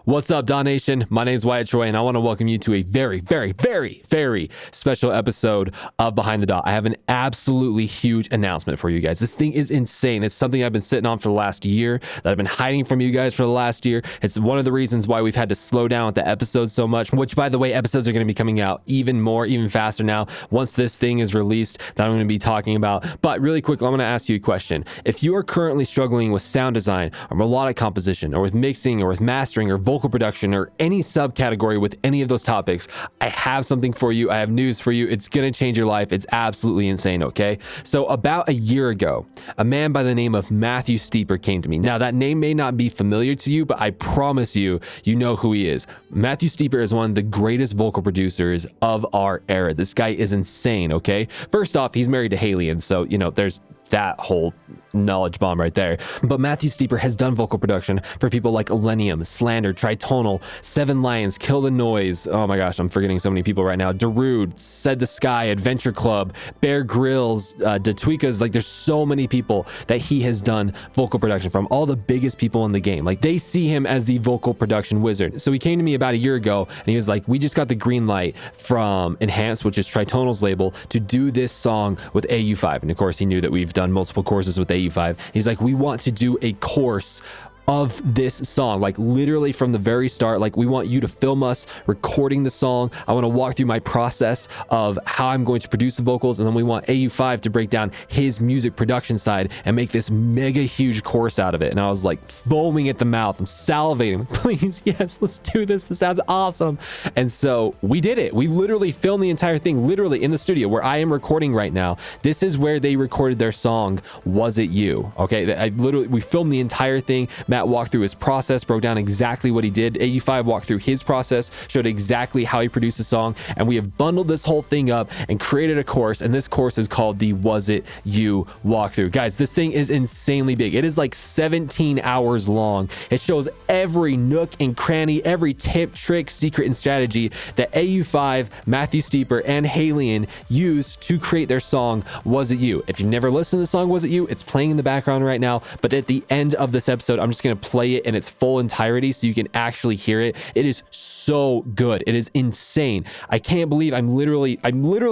What's up, Don Nation? My name is Wyatt Troy, and I want to welcome you to a very, very, very, very special episode of Behind the Dot. I have an absolutely huge announcement for you guys. This thing is insane. It's something I've been sitting on for the last year, that I've been hiding from you guys for the last year. It's one of the reasons why we've had to slow down with the episodes so much, which, by the way, episodes are going to be coming out even faster now once this thing is released that I'm going to be talking about. But really quick, I'm going to ask you a question. If you are currently struggling with sound design or melodic composition or with mixing or with mastering or vocal production or any subcategory with any of those topics, I have something for you. I have news for you. It's going to change your life. It's absolutely insane, okay? So about a year ago, a man by the name of Matthew Steeper came to me. Now, that name may not be familiar to you, but I promise you, you know who he is. Matthew Steeper is one of the greatest vocal producers of our era. This guy is insane, okay? First off, he's married to Haley, and so, you know, there's that whole knowledge bomb right there. But Matthew Steeper has done vocal production for people like Illenium, Slander, Tritonal, Seven Lions, Kill the Noise. Oh my gosh, I'm forgetting so many people right now. Darude, Said the Sky, Adventure Club, Bear Grylls, Detweekas. Like, there's so many people that he has done vocal production from, all the biggest people in the game. Like, they see him as the vocal production wizard. So he came to me about a year ago and he was like, we just got the green light from Enhanced, which is Tritonal's label, to do this song with AU5. And of course, he knew that we've done multiple courses with AU5. He's like, we want to do a course of this song, like literally from the very start. Like, we want you to film us recording the song. I want to walk through my process of how I'm going to produce the vocals, and then we want AU5 to break down his music production side and make this mega huge course out of it. And I was like foaming at the mouth. I'm salivating. Please, yes, let's do this. This sounds awesome. And so we did it. We literally filmed the entire thing, literally in the studio where I am recording right now. This is where they recorded their song, Was It You? Okay, we filmed the entire thing. Matt walked through his process, broke down exactly what he did. AU5 walked through his process, showed exactly how he produced the song, and we have bundled this whole thing up and created a course, and this course is called the Was It You walkthrough. Guys, this thing is insanely big. It is like 17 hours long. It shows every nook and cranny, every tip, trick, secret, and strategy that AU5, Matthew Steeper, and Halian used to create their song, Was It You? If you've never listened to the song, Was It You? It's playing in the background right now, but at the end of this episode, I'm just going to play it in its full entirety so you can actually hear it. It is so good. It is insane. I can't believe I'm literally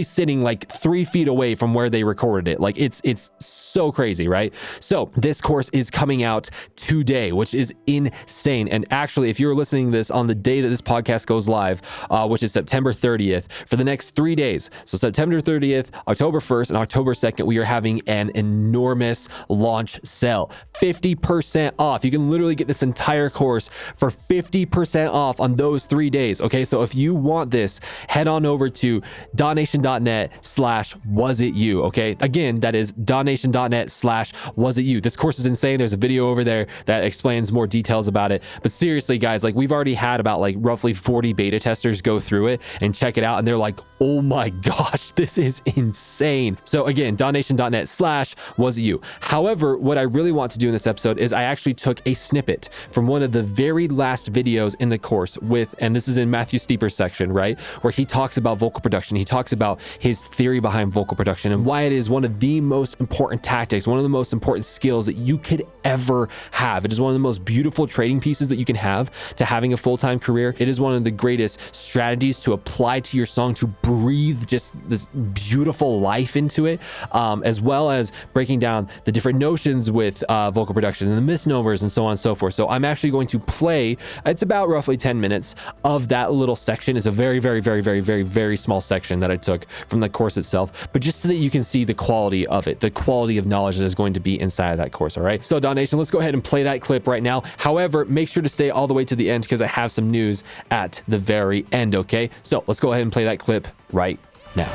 sitting like 3 feet away from where they recorded it. Like, it's so crazy, right? So this course is coming out today, which is insane. And actually, if you're listening to this on the day that this podcast goes live, which is September 30th, for the next 3 days, so September 30th, October 1st, and October 2nd, we are having an enormous launch sale. 50% off. You can literally get this entire course for 50% off on those 3 days. Okay, so if you want this, head on over to donnation.net/wasityou. Okay, again, that is donnation.net/wasityou. This course is insane. There's a video over there that explains more details about it. But seriously, guys, like, we've already had about like roughly 40 beta testers go through it and check it out, and they're like, oh my gosh, this is insane. So again, donnation.net/wasityou. However, what I really want to do in this episode is I actually took a snippet from one of the very last videos in the course and this is in Matthew Steeper's section, right? Where he talks about vocal production. He talks about his theory behind vocal production and why it is one of the most important tactics, one of the most important skills that you could ever have. It is one of the most beautiful trading pieces that you can have to having a full-time career. It is one of the greatest strategies to apply to your song, to breathe just this beautiful life into it, as well as breaking down the different notions with vocal production and the misnomers and so on and so forth. So I'm actually going to play, it's about roughly 10 minutes of that little section. It's a very, very, very, very, very, very small section that I took from the course itself, but just so that you can see the quality of it, the quality of knowledge that is going to be inside of that course. All right. So Don Nation, let's go ahead and play that clip right now. However, make sure to stay all the way to the end because I have some news at the very end. Okay. So let's go ahead and play that clip right now.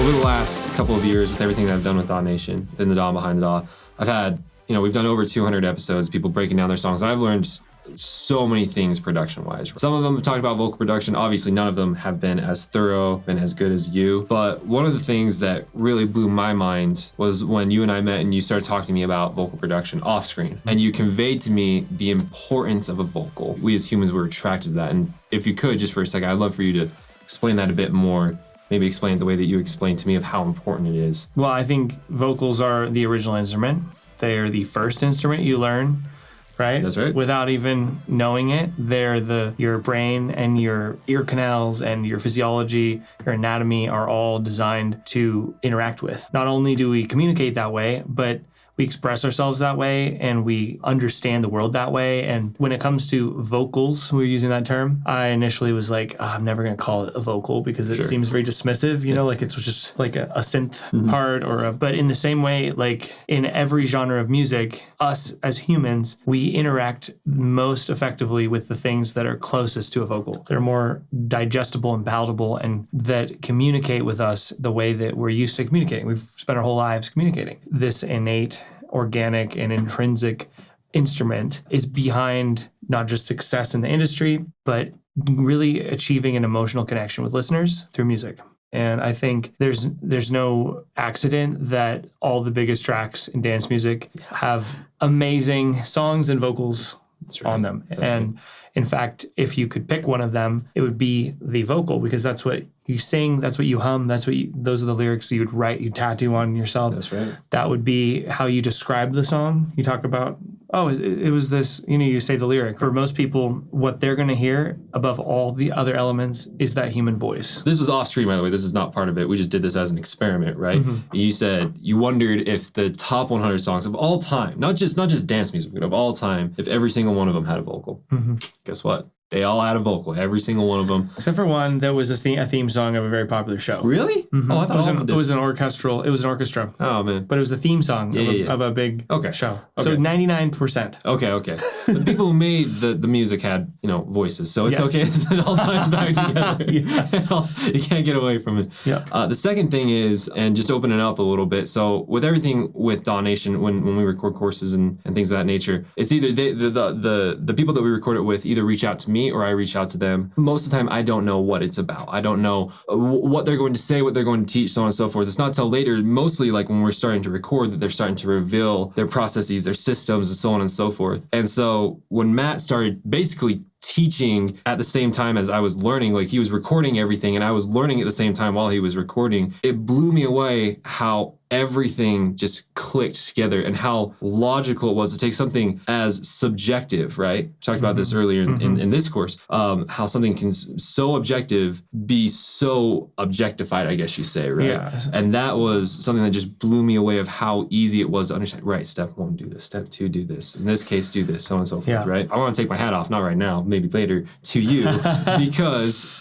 Over the last couple of years, with everything that I've done with Don Nation, then the Don Behind the Dot, I've had, we've done over 200 episodes, people breaking down their songs. I've learned so many things production-wise. Some of them have talked about vocal production. Obviously, none of them have been as thorough, been as good as you. But one of the things that really blew my mind was when you and I met and you started talking to me about vocal production off screen. And you conveyed to me the importance of a vocal. We as humans were attracted to that. And if you could, just for a second, I'd love for you to explain that a bit more. Maybe explain it the way that you explained to me of how important it is. Well, I think vocals are the original instrument. They are the first instrument you learn, right? That's right. Without even knowing it, they're your brain and your ear canals and your physiology, your anatomy are all designed to interact with. Not only do we communicate that way, but we express ourselves that way and we understand the world that way. And when it comes to vocals, we're using that term, I initially was like, I'm never going to call it a vocal because it seems very dismissive, like it's just like a synth part but in the same way, like in every genre of music, us as humans, we interact most effectively with the things that are closest to a vocal. They're more digestible and palatable and that communicate with us the way that we're used to communicating. We've spent our whole lives communicating. This innate, organic and intrinsic instrument is behind not just success in the industry, but really achieving an emotional connection with listeners through music. And I think there's no accident that all the biggest tracks in dance music have amazing songs and vocals on them. In fact, if you could pick one of them, it would be the vocal because that's what you sing, that's what you hum, those are the lyrics you would write, you tattoo on yourself. That's right. That would be how you describe the song. You talk about, it was this, you say the lyric. For most people, what they're going to hear above all the other elements is that human voice. This was off screen, by the way. This is not part of it. We just did this as an experiment, right? Mm-hmm. You said you wondered if the top 100 songs of all time, not just dance music, but of all time, if every single one of them had a vocal. Mm-hmm. Guess what? They all had a vocal, every single one of them. Except for one that was a theme song of a very popular show. Really? Mm-hmm. Oh, I thought it was an orchestra. Oh, man. But it was a theme song of a big show. Okay. So 99%. Okay. The people who made the music had, voices. So it's okay. It all ties back together. You can't get away from it. Yeah. The second thing is, and just open it up a little bit. So with everything with Daw Nation, when we record courses and things of that nature, it's either the people that we record it with either reach out to me or I reach out to them. Most of the time, I don't know what it's about. I don't know what they're going to say, what they're going to teach, so on and so forth. It's not till later, mostly like when we're starting to record, that they're starting to reveal their processes, their systems, and so on and so forth. And so when Matt started basically teaching at the same time as I was learning, like he was recording everything and I was learning at the same time while he was recording, it blew me away how everything just clicked together and how logical it was to take something as subjective, right? We talked about this earlier in this course, how something can so objective be so objectified, I guess you say, right? Yeah. And that was something that just blew me away of how easy it was to understand, right, step one, do this, step two, do this, in this case, do this, so on and so forth, right? I want to take my hat off, not right now, maybe later, to you,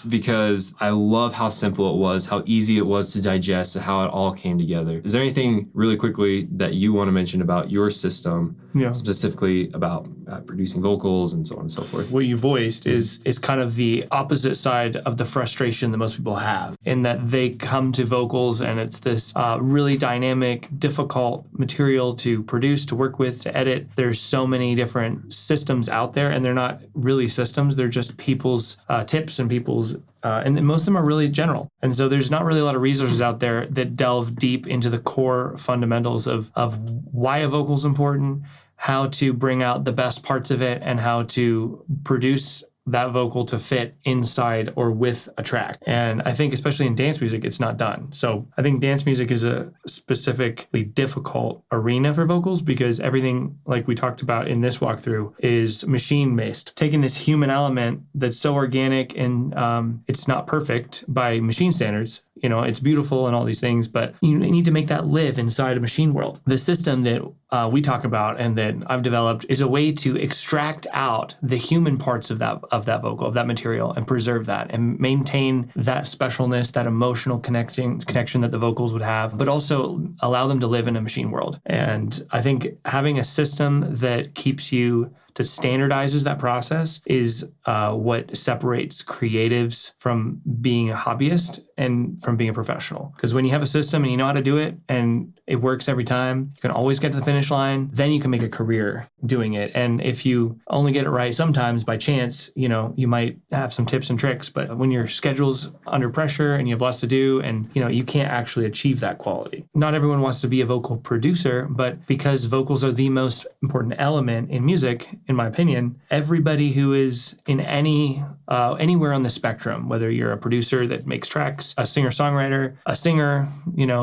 because I love how simple it was, how easy it was to digest, and how it all came together. Is there anything really quickly that you want to mention about your system, specifically about producing vocals and so on and so forth? What you voiced is kind of the opposite side of the frustration that most people have, in that they come to vocals and it's this really dynamic, difficult material to produce, to work with, to edit. There's so many different systems out there, and they're not really systems. They're just people's tips and people's and most of them are really general. And so there's not really a lot of resources out there that delve deep into the core fundamentals of why a vocal is important, how to bring out the best parts of it, and how to produce that vocal to fit inside or with a track. And I think especially in dance music, it's not done. So I think dance music is a specifically difficult arena for vocals because everything, like we talked about in this walkthrough, is machine-based. Taking this human element that's so organic and it's not perfect by machine standards, it's beautiful and all these things, but you need to make that live inside a machine world. The system that we talk about and that I've developed is a way to extract out the human parts of that vocal, of that material, and preserve that and maintain that specialness, that emotional connection that the vocals would have, but also allow them to live in a machine world. And I think having a system that standardizes that process is what separates creatives from being a hobbyist and from being a professional. Because when you have a system and you know how to do it and it works every time. You can always get to the finish line. Then you can make a career doing it. And if you only get it right sometimes by chance, you might have some tips and tricks. But when your schedule's under pressure and you have lots to do, and you can't actually achieve that quality. Not everyone wants to be a vocal producer, but because vocals are the most important element in music, in my opinion, everybody who is in anywhere on the spectrum, whether you're a producer that makes tracks, a singer-songwriter, a singer,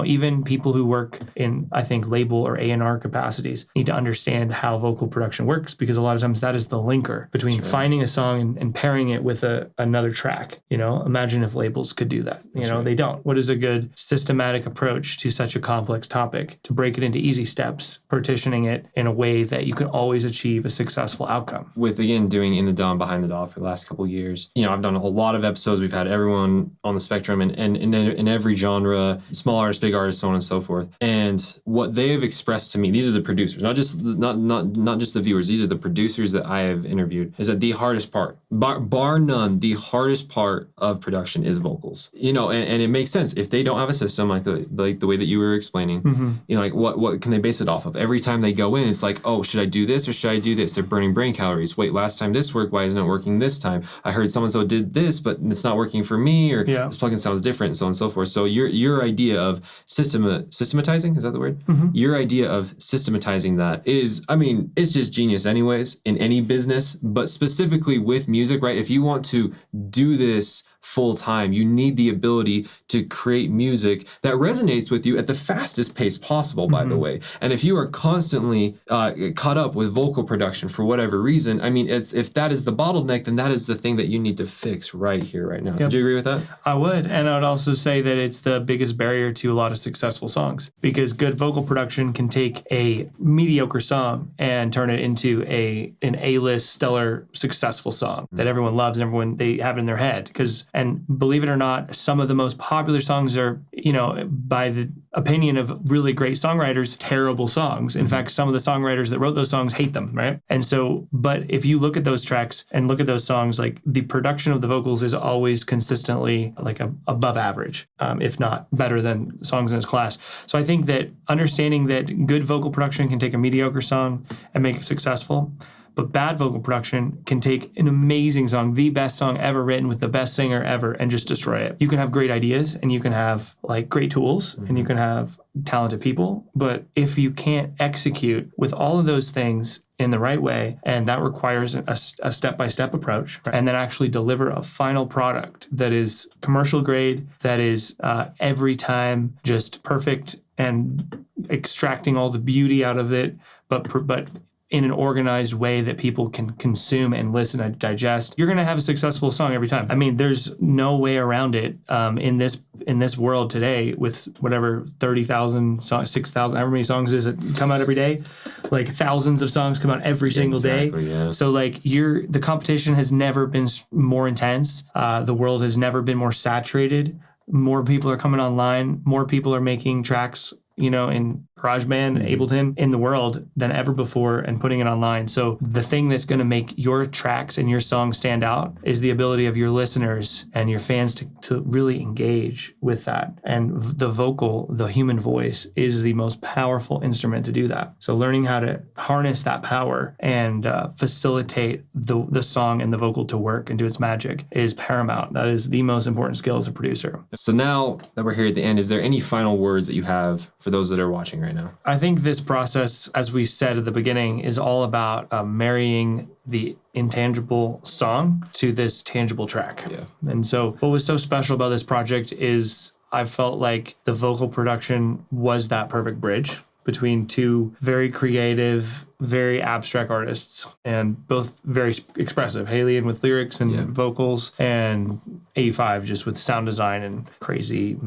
even people who work in, I think, label or A&R capacities need to understand how vocal production works, because a lot of times that is the linker between finding a song and pairing it with another track. Imagine if labels could do that. They don't. What is a good systematic approach to such a complex topic to break it into easy steps, partitioning it in a way that you can always achieve a successful outcome? With, again, doing In the DAW and Behind the DAW for the last couple of years, I've done a lot of episodes. We've had everyone on the spectrum and in every genre, small artists, big artists, so on and so forth. And what they have expressed to me, these are the producers, not just the viewers, these are the producers that I have interviewed, is that the hardest part, bar none, the hardest part of production is vocals. And it makes sense if they don't have a system like the way that you were explaining. What can they base it off of? Every time they go in, it's like, oh, should I do this or should I do this? They're burning brain calories. Wait, last time this worked, why isn't it working this time? I heard so-and-so did this, but it's not working for me, or this plugin sounds different, and so on and so forth. So your idea of systematizing, is that the word? Your idea of systematizing that is, it's just genius anyways in any business, but specifically with music, right? If you want to do this full time, you need the ability to create music that resonates with you at the fastest pace possible, by the way. And if you are constantly caught up with vocal production for whatever reason, if that is the bottleneck, then that is the thing that you need to fix right here, right now. Yep. Would you agree with that? I would. And I would also say that it's the biggest barrier to a lot of successful songs, because good vocal production can take a mediocre song and turn it into an A-list stellar successful song that everyone loves and they have it in their head. And believe it or not, some of the most popular songs are, by the opinion of really great songwriters, terrible songs. In fact, some of the songwriters that wrote those songs hate them, right? And so, but if you look at those tracks and look at those songs, like the production of the vocals is always consistently like above average, if not better than songs in its class. So I think that understanding that good vocal production can take a mediocre song and make it successful, but bad vocal production can take an amazing song, the best song ever written with the best singer ever, and just destroy it. You can have great ideas and you can have great tools and you can have talented people, but if you can't execute with all of those things in the right way, and that requires a step-by-step approach, and then actually deliver a final product that is commercial grade, that is every time just perfect and extracting all the beauty out of it, but in an organized way that people can consume and listen and digest, you're going to have a successful song every time. There's no way around it in this world today with whatever 30,000, 6,000, however many songs is it come out every day? Like thousands of songs come out every single day. Yeah. So the competition has never been more intense. The world has never been more saturated. More people are coming online. More people are making tracks, in GarageBand and Ableton in the world than ever before and putting it online. So the thing that's going to make your tracks and your songs stand out is the ability of your listeners and your fans to really engage with that. And the vocal, the human voice, is the most powerful instrument to do that. So learning how to harness that power and facilitate the song and the vocal to work and do its magic is paramount. That is the most important skill as a producer. So now that we're here at the end, is there any final words that you have for those that are watching right now? I think this process, as we said at the beginning, is all about marrying the intangible song to this tangible track. Yeah. And so what was so special about this project is I felt like the vocal production was that perfect bridge between two very creative, very abstract artists, and both very expressive. Haley with lyrics and vocals, and A5 just with sound design and crazy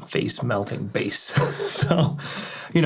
face melting bass.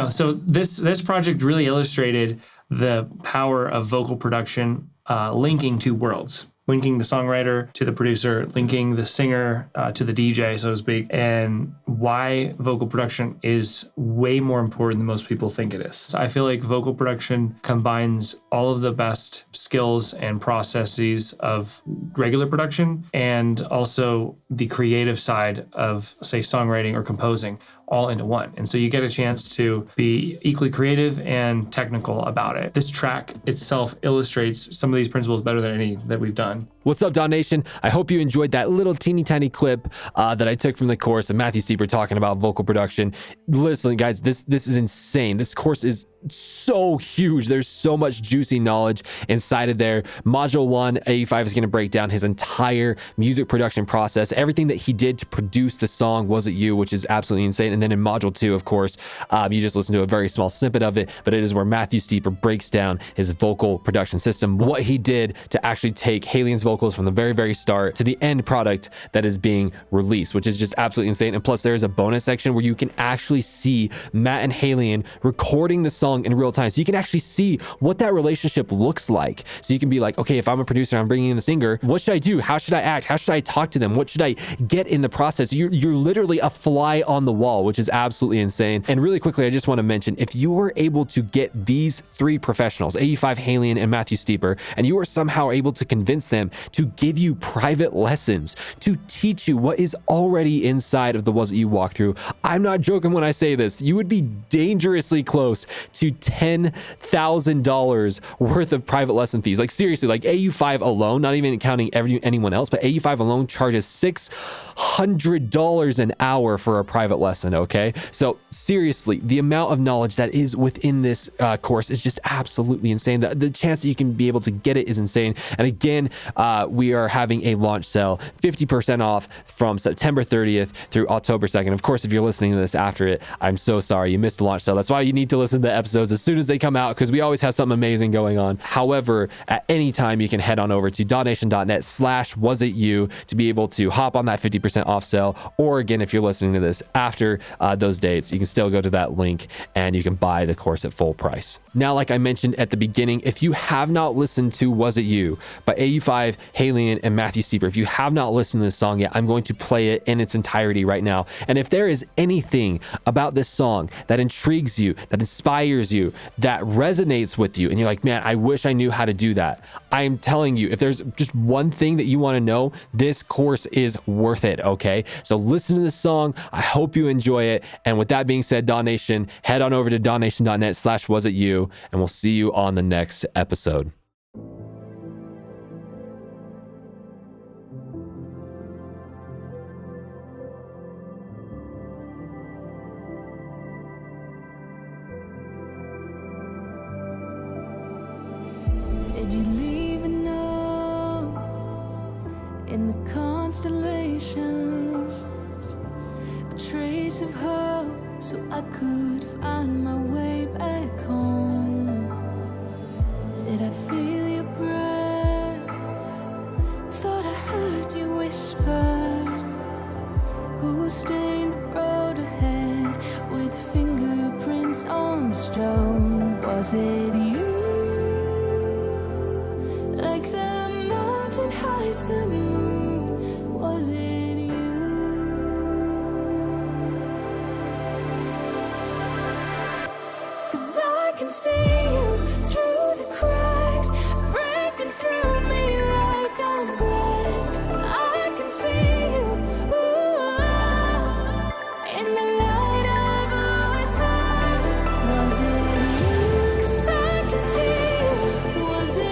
So this project really illustrated the power of vocal production linking two worlds. Linking the songwriter to the producer, linking the singer to the DJ, so to speak, and why vocal production is way more important than most people think it is. So I feel like vocal production combines all of the best skills and processes of regular production and also the creative side of, say, songwriting or composing. all into one. And so you get a chance to be equally creative and technical about it. This track itself illustrates some of these principles better than any that we've done. What's up, Don Nation? I hope you enjoyed that little teeny tiny clip that I took from the course of Matthew Steeper talking about vocal production. Listen, guys, this is insane. This course is so huge. There's so much juicy knowledge inside of there. Module 1, AE5 is going to break down his entire music production process, everything that he did to produce the song Was It You, which is absolutely insane. And then in Module 2, of course, you just listen to a very small snippet of it, but it is where Matthew Steeper breaks down his vocal production system, what he did to actually take Halien's vocals from the very, very start to the end product that is being released, which is just absolutely insane. And plus, there is a bonus section where you can actually see Matt and Halien recording the song in real time. So you can actually see what that relationship looks like. So you can be like, okay, if I'm a producer, I'm bringing in a singer, what should I do? How should I act? How should I talk to them? What should I get in the process? You're literally a fly on the wall, which is absolutely insane. And really quickly, I just want to mention, if you were able to get these three professionals, AE5, Halien, and Matthew Steeper, and you were somehow able to convince them to give you private lessons, to teach you what is already inside of the Was It You walkthrough, I'm not joking when I say this, you would be dangerously close to $10,000 worth of private lesson fees. Like seriously, like AU5 alone, not even counting anyone else, but AU5 alone charges $600 an hour for a private lesson, okay? So seriously, the amount of knowledge that is within this course is just absolutely insane. The chance that you can be able to get it is insane. And again, we are having a launch sale, 50% off from September 30th through October 2nd. Of course, if you're listening to this after it, I'm so sorry you missed the launch sale. That's why you need to listen to the episodes as soon as they come out, because we always have something amazing going on. However, at any time you can head on over to dotnation.net/wasityou to be able to hop on that 50% off sale. Or again, if you're listening to this after those dates, you can still go to that link and you can buy the course at full price. Now, like I mentioned at the beginning, if you have not listened to Was It You by AU5, Halien, and Matthew Steeper, if you have not listened to this song yet, I'm going to play it in its entirety right now. And if there is anything about this song that intrigues you, that inspires you, that resonates with you, and you're like, man, I wish I knew how to do that, I am telling you, if there's just one thing that you want to know, this course is worth it, okay? So listen to this song. I hope you enjoy it. And with that being said, Dawn Nation, head on over to dotnation.net/wasityou, and we'll see you on the next episode. Did you leave a note in the constellations? A trace of hope so I could find my way back home. Did I feel your breath? Thought I heard you whisper. Who stained the road ahead with fingerprints on stone? Was it you? Like the mountain hides the moon, was it you? 'Cause I can see you through the cracks, breaking through me like a glass. I can see you, ooh, in the light I've always had. Was it you? 'Cause I can see you, was it you?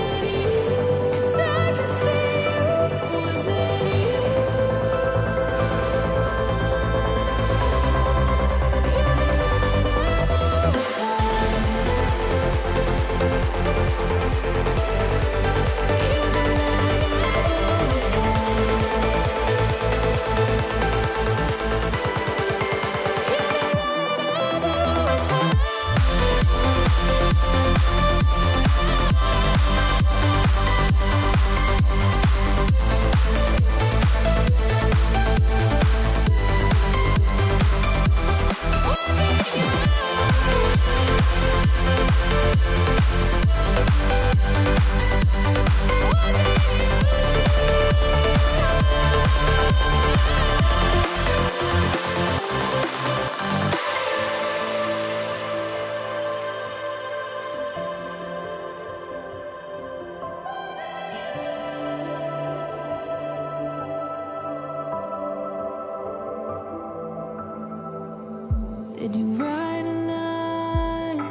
Did you write a line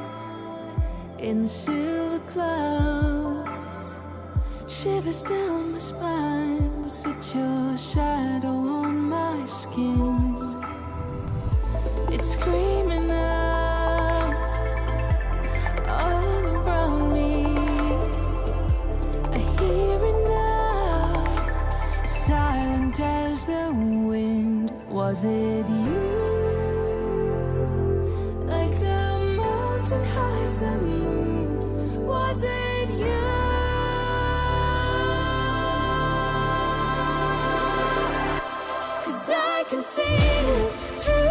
in the silver clouds? Shivers down my spine, was it your shadow on my skin? It's screaming out all around me. I hear it now, silent as the wind. Was it you? Like the mountain hides the moon. Was it you? I can see you through